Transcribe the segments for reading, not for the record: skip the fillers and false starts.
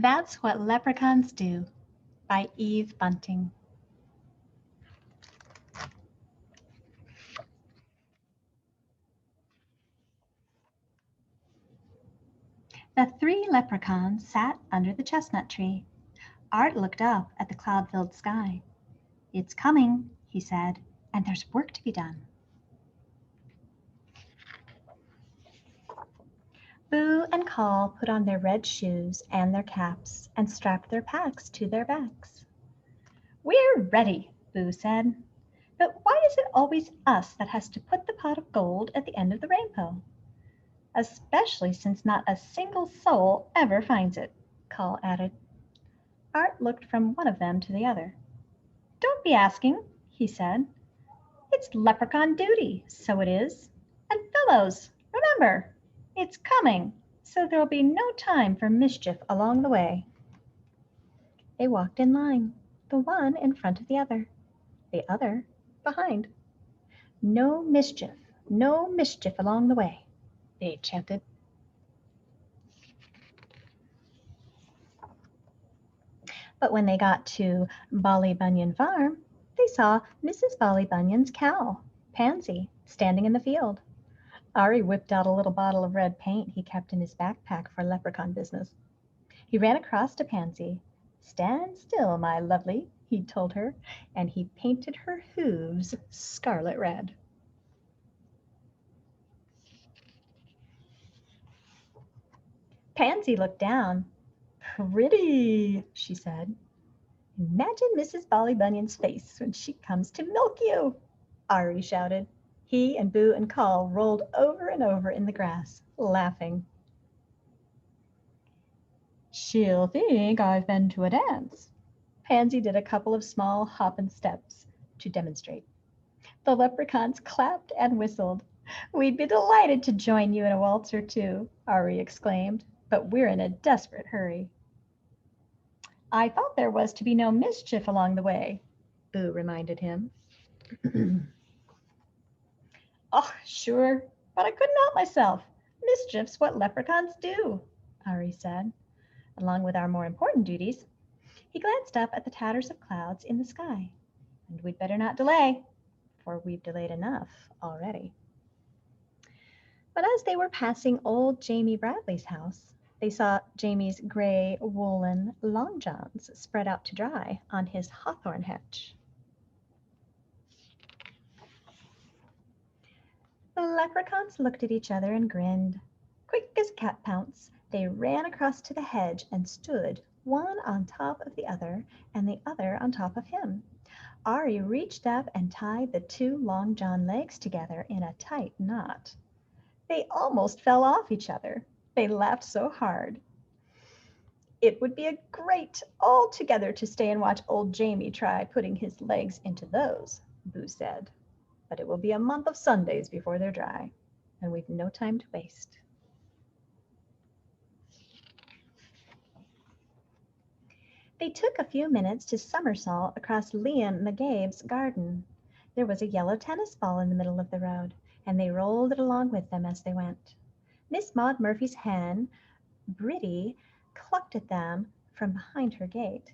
That's What Leprechauns Do by Eve Bunting. The three leprechauns sat under the chestnut tree. Art looked up at the cloud-filled sky. "It's coming," he said, "and there's work to be done." Boo and Call put on their red shoes and their caps and strapped their packs to their backs. "We're ready," Boo said. "But why is it always us that has to put the pot of gold at the end of the rainbow?" "Especially since not a single soul ever finds it," Call added. Art looked from one of them to the other. "Don't be asking," he said. "It's leprechaun duty, so it is. And fellows, remember, it's coming, so there'll be no time for mischief along the way." They walked in line, the one in front of the other behind. "No mischief along the way," they chanted. But when they got to Bolly Bunyan Farm, they saw Mrs. Bolly Bunyan's cow, Pansy, standing in the field. Ari whipped out a little bottle of red paint he kept in his backpack for leprechaun business. He ran across to Pansy. "Stand still, my lovely," he told her, and he painted her hooves scarlet red. Pansy looked down. "Pretty," she said. "Imagine Mrs. Bolly Bunyan's face when she comes to milk you," Ari shouted. He and Boo and Call rolled over and over in the grass, laughing. "She'll think I've been to a dance." Pansy did a couple of small hoppin' steps to demonstrate. The leprechauns clapped and whistled. "We'd be delighted to join you in a waltz or two," Ari exclaimed, "but we're in a desperate hurry." "I thought there was to be no mischief along the way," Boo reminded him. "Oh, sure, but I couldn't help myself. Mischief's what leprechauns do," Ari said, "along with our more important duties." He glanced up at the tatters of clouds in the sky. "And we'd better not delay, for we've delayed enough already." But as they were passing old Jamie Bradley's house, they saw Jamie's gray woolen long johns spread out to dry on his hawthorn hedge. The leprechauns looked at each other and grinned. Quick as cat pounce, they ran across to the hedge and stood, one on top of the other and the other on top of him. Ari reached up and tied the two long john legs together in a tight knot. They almost fell off each other. They laughed so hard. "It would be great all together to stay and watch old Jamie try putting his legs into those," Boo said. "But it will be a month of Sundays before they're dry, and we've no time to waste." They took a few minutes to somersault across Liam McGabe's garden. There was a yellow tennis ball in the middle of the road, and they rolled it along with them as they went. Miss Maud Murphy's hen, Briddy, clucked at them from behind her gate.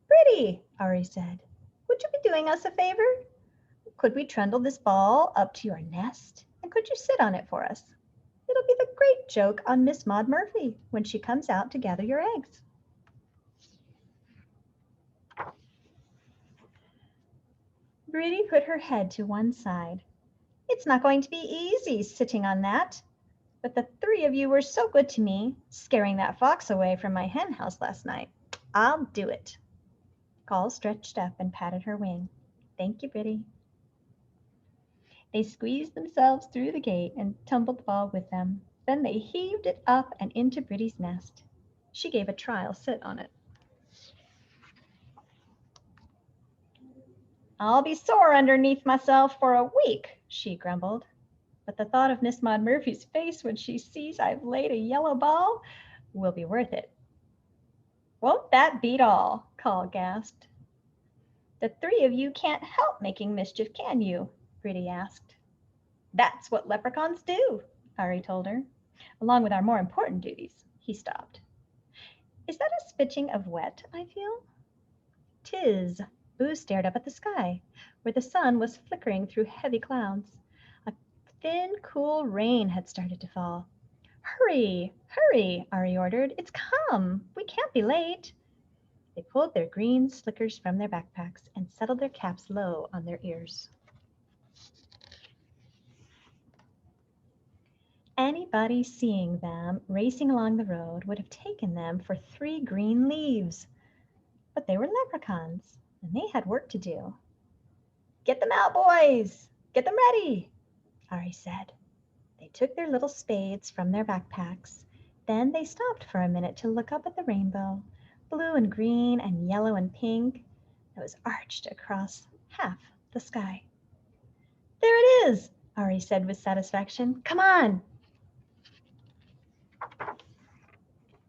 "Briddy," Ari said, "would you be doing us a favor? Could we trundle this ball up to your nest, and could you sit on it for us? It'll be the great joke on Miss Maud Murphy when she comes out to gather your eggs." Briddy put her head to one side. "It's not going to be easy sitting on that. But the three of you were so good to me, scaring that fox away from my hen house last night. I'll do it." Call stretched up and patted her wing. "Thank you, Briddy." They squeezed themselves through the gate and tumbled the ball with them. Then they heaved it up and into Briddy's nest. She gave a trial sit on it. "I'll be sore underneath myself for a week," she grumbled. "But the thought of Miss Maud Murphy's face when she sees I've laid a yellow ball will be worth it." "Won't that beat all?" Call gasped. "The three of you can't help making mischief, can you?" Briddy asked. "That's what leprechauns do," Ari told her. "Along with our more important duties." He stopped. "Is that a spitching of wet I feel? 'Tis. Boo stared up at the sky, where the sun was flickering through heavy clouds. A thin, cool rain had started to fall. Hurry, hurry, Ari ordered. It's come. We can't be late. They pulled their green slickers from their backpacks and settled their caps low on their ears. Anybody seeing them racing along the road would have taken them for 3 green leaves. But they were leprechauns, and they had work to do. Get them out, boys! Get them ready, Ari said. They took their little spades from their backpacks. Then they stopped for a minute to look up at the rainbow, blue and green and yellow and pink, that was arched across half the sky. There it is, Ari said with satisfaction. Come on!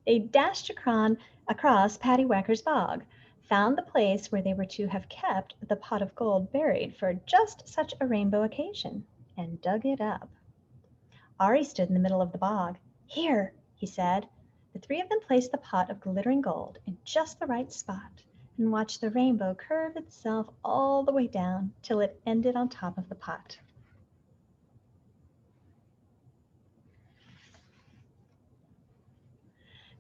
They dashed across Paddywhacker's bog, found the place where they were to have kept the pot of gold buried for just such a rainbow occasion, and dug it up. Ari stood in the middle of the bog. Here, he said. The 3 of them placed the pot of glittering gold in just the right spot and watched the rainbow curve itself all the way down till it ended on top of the pot.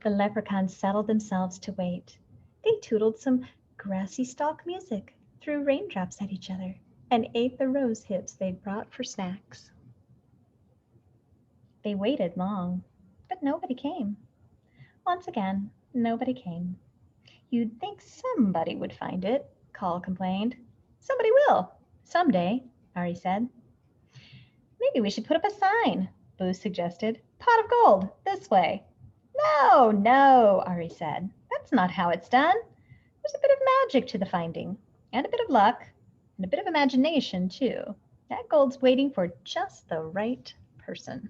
The leprechauns settled themselves to wait. They tootled some grassy stalk music, threw raindrops at each other, and ate the rose hips they'd brought for snacks. They waited long, but nobody came. Once again, nobody came. You'd think somebody would find it, Call complained. Somebody will, someday, Ari said. Maybe we should put up a sign, Boo suggested. Pot of gold, this way. No, no, Ari said. That's not how it's done. There's a bit of magic to the finding, and a bit of luck, and a bit of imagination, too. That gold's waiting for just the right person.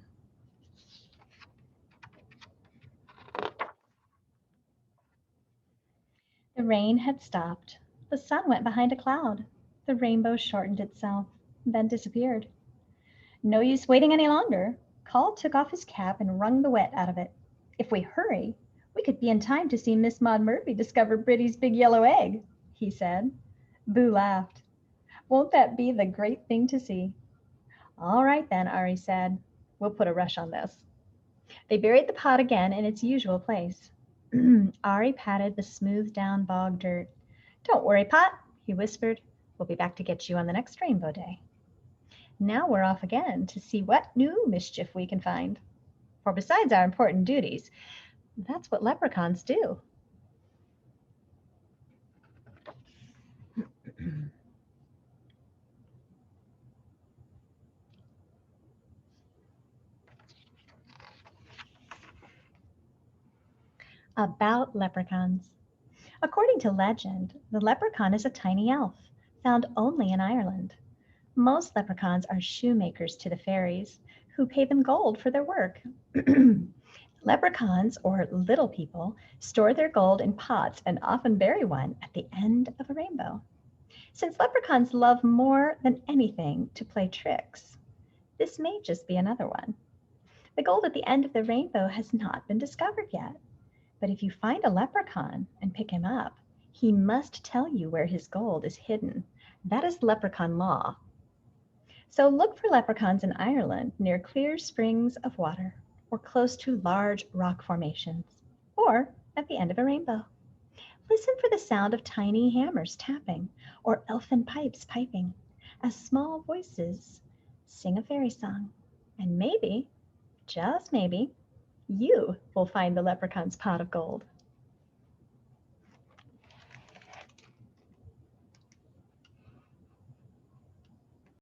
The rain had stopped. The sun went behind a cloud. The rainbow shortened itself, then disappeared. No use waiting any longer. Call took off his cap and wrung the wet out of it. If we hurry, we could be in time to see Miss Maud Murphy discover Britty's big yellow egg, he said. Boo laughed. Won't that be the great thing to see? All right then, Ari said. We'll put a rush on this. They buried the pot again in its usual place. Ari patted the smoothed down bog dirt. Don't worry, Pot, he whispered. We'll be back to get you on the next rainbow day. Now we're off again to see what new mischief we can find. For besides our important duties, that's what leprechauns do. About leprechauns. According to legend, the leprechaun is a tiny elf, found only in Ireland. Most leprechauns are shoemakers to the fairies, who pay them gold for their work. Leprechauns, or little people, store their gold in pots and often bury one at the end of a rainbow. Since leprechauns love more than anything to play tricks, this may just be another one. The gold at the end of the rainbow has not been discovered yet. But if you find a leprechaun and pick him up, he must tell you where his gold is hidden. That is leprechaun law. So look for leprechauns in Ireland near clear springs of water, or close to large rock formations, or at the end of a rainbow. Listen for the sound of tiny hammers tapping, or elfin pipes piping, as small voices sing a fairy song. And maybe, just maybe, you will find the leprechaun's pot of gold.